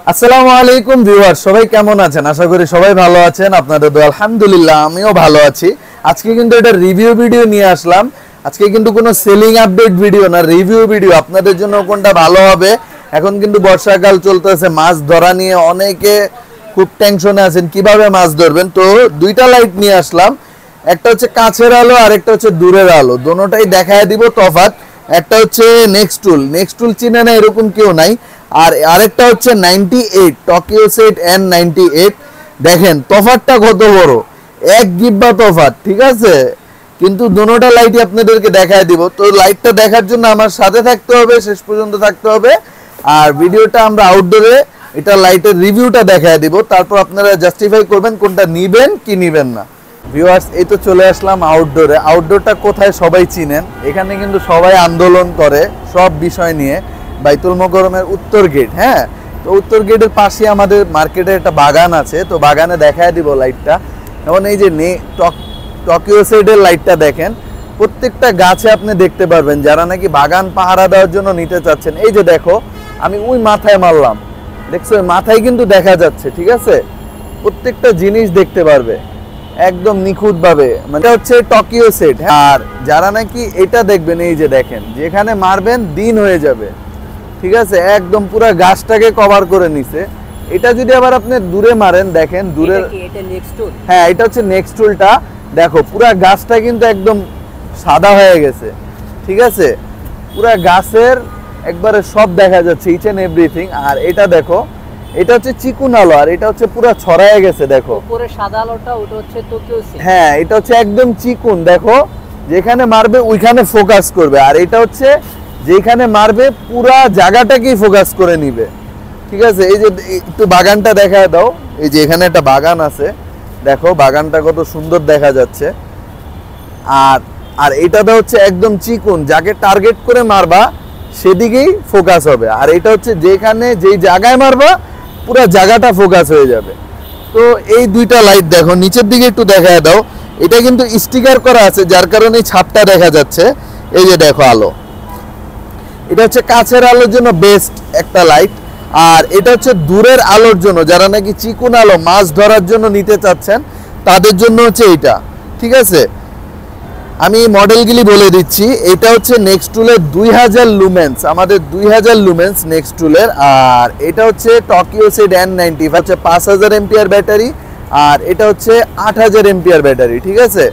আসসালামু আলাইকুম ভিউয়ার, সবাই কেমন আছেন? আশা করি সবাই ভালো আছেন। আপনাদের দোয়া আলহামদুলিল্লাহ আমিও ভালো আছি। আজকে কিন্তু এটা রিভিউ ভিডিও নিয়ে আসলাম। আজকে কিন্তু কোনো সেলিং আপডেট ভিডিও না, রিভিউ ভিডিও। আপনাদের জন্য কোনটা ভালো হবে? এখন কিন্তু বর্ষাকাল চলতেছে, মাছ ধরা নিয়ে অনেকে খুব টেনশনে আছেন কিভাবে মাছ ধরবেন। তো দুইটা লাইট নিয়ে আসলাম, একটা হচ্ছে কাছের আলো আর একটা হচ্ছে দূরের আলো। দোনোটাই দেখায় দিব তফাৎ। একটা হচ্ছে নেক্সটুল, নেক্সটুল চিনে না এরকম কেউ নাই। আর আরেকটা হচ্ছে 98 টোকিও সেট N98। দেখেন তফাৎটা কত বড়, এক গিব্বা তফাৎ, ঠিক আছে? কিন্তু দোনোটা লাইটই আপনাদেরকে দেখায় দিব। তো লাইটটা দেখার জন্য আমার সাথে থাকতে হবে, শেষ পর্যন্ত থাকতে হবে। আর ভিডিওটা আমরা আউটডোরে এটা লাইটের রিভিউটা দেখায় দিব, তারপর আপনারা জাস্টিফাই করবেন কোনটা নিবেন কি নিবেন না। ভিউয়ার্স, এই তো চলে আসলাম আউটডোরে। আউটডোরটা কোথায় সবাই চিনেন, এখানে কিন্তু সবাই আন্দোলন করে সব বিষয় নিয়ে। বাইতুল মোকাররমের উত্তর গেট, হ্যাঁ। তো উত্তর গেটের পাশে আমাদের মার্কেটে একটা বাগান আছে, তো বাগানে দেখায় দিব লাইটটা। এবং এই যে টোকিও সেটের লাইটটা দেখেন, প্রত্যেকটা গাছে আপনি দেখতে পারবেন যারা নাকি বাগান পাহারা দেওয়ার জন্য নিতে চাচ্ছেন। এই যে দেখো, আমি ওই মাথায় মারলাম, দেখছো মাথায় কিন্তু দেখা যাচ্ছে, ঠিক আছে? প্রত্যেকটা জিনিস দেখতে পারবে একদম নিখুঁত ভাবে। মানে হচ্ছে টোকিও সেট। আর যারা নাকি এটা দেখবেন, এই যে দেখেন, যেখানে মারবেন দিন হয়ে যাবে, ঠিক আছে? একদম পুরো গাছটাকে কভার করে নিছে। এটা যদি আবার আপনি দূরে মারেন, দেখেন দূরে, হ্যাঁ এটা হচ্ছে নেক্সটুলটা। দেখো পুরো গাছটা কিন্তু একদম সাদা হয়ে গেছে, ঠিক আছে? পুরো গাছের একবারে সব দেখা যাচ্ছে, ইচ এন্ড এভরিথিং। আর এটা দেখো, এটা হচ্ছে চিকুন আলো, আর এটা হচ্ছে পুরো ছড়ায় গেছে। দেখো উপরে সাদা আলোটা, ওটা হচ্ছে টোকিও সেট। হ্যাঁ, এটা হচ্ছে একদম চিকুন। দেখো যেখানে মারবে ওইখানে ফোকাস করবে, আর এটা হচ্ছে যেখানে মারবে পুরা জায়গাটাকেই ফোকাস করে নিবে, ঠিক আছে? এই যে একটু বাগানটা দেখা দাও, এই যে এখানে একটা বাগান আছে, দেখো বাগানটা কত সুন্দর দেখা যাচ্ছে। আর আর এটাতে হচ্ছে একদম চিকুন, যাকে টার্গেট করে মারবা সেদিকেই ফোকাস হবে। আর এটা হচ্ছে যেখানে যেই জায়গায় মারবা পুরো জায়গাটা ফোকাস হয়ে যাবে। তো এই দুইটা লাইট দেখো, নিচের দিকে একটু দেখায় দাও। এটা কিন্তু স্টিকার করা আছে, যার কারণে ছাপটা দেখা যাচ্ছে। এই যে দেখো আলো, এটা হচ্ছে কাছের আলোর জন্য বেস্ট একটা লাইট। আর এটা হচ্ছে দূরের আলোর জন্য, যারা নাকি চিকুন আলো মাছ ধরার জন্য নিতে চাচ্ছেন তাদের জন্য হচ্ছে এইটা, ঠিক আছে? আমি মডেলগুলি বলে দিচ্ছি। এটা হচ্ছে নেক্সটুলের 2000 লুমেন্স, আমাদের 2000 লুমেন্স নেক্সটুলের। আর এটা হচ্ছে টোকিও সেট N95, হচ্ছে 5000 এম্পিয়ার ব্যাটারি। আর এটা হচ্ছে 8000 এম্পিয়ার ব্যাটারি, ঠিক আছে?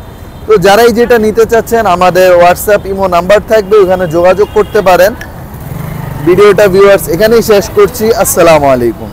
তো যারাই যেটা নিতে চাচ্ছেন আমাদের হোয়াটসঅ্যাপ ইমো নাম্বার থাকবে, ওখানে যোগাযোগ করতে পারেন। ভিডিওটা ভিউয়ার্স এখানেই শেষ করছি। আসসালামু আলাইকুম।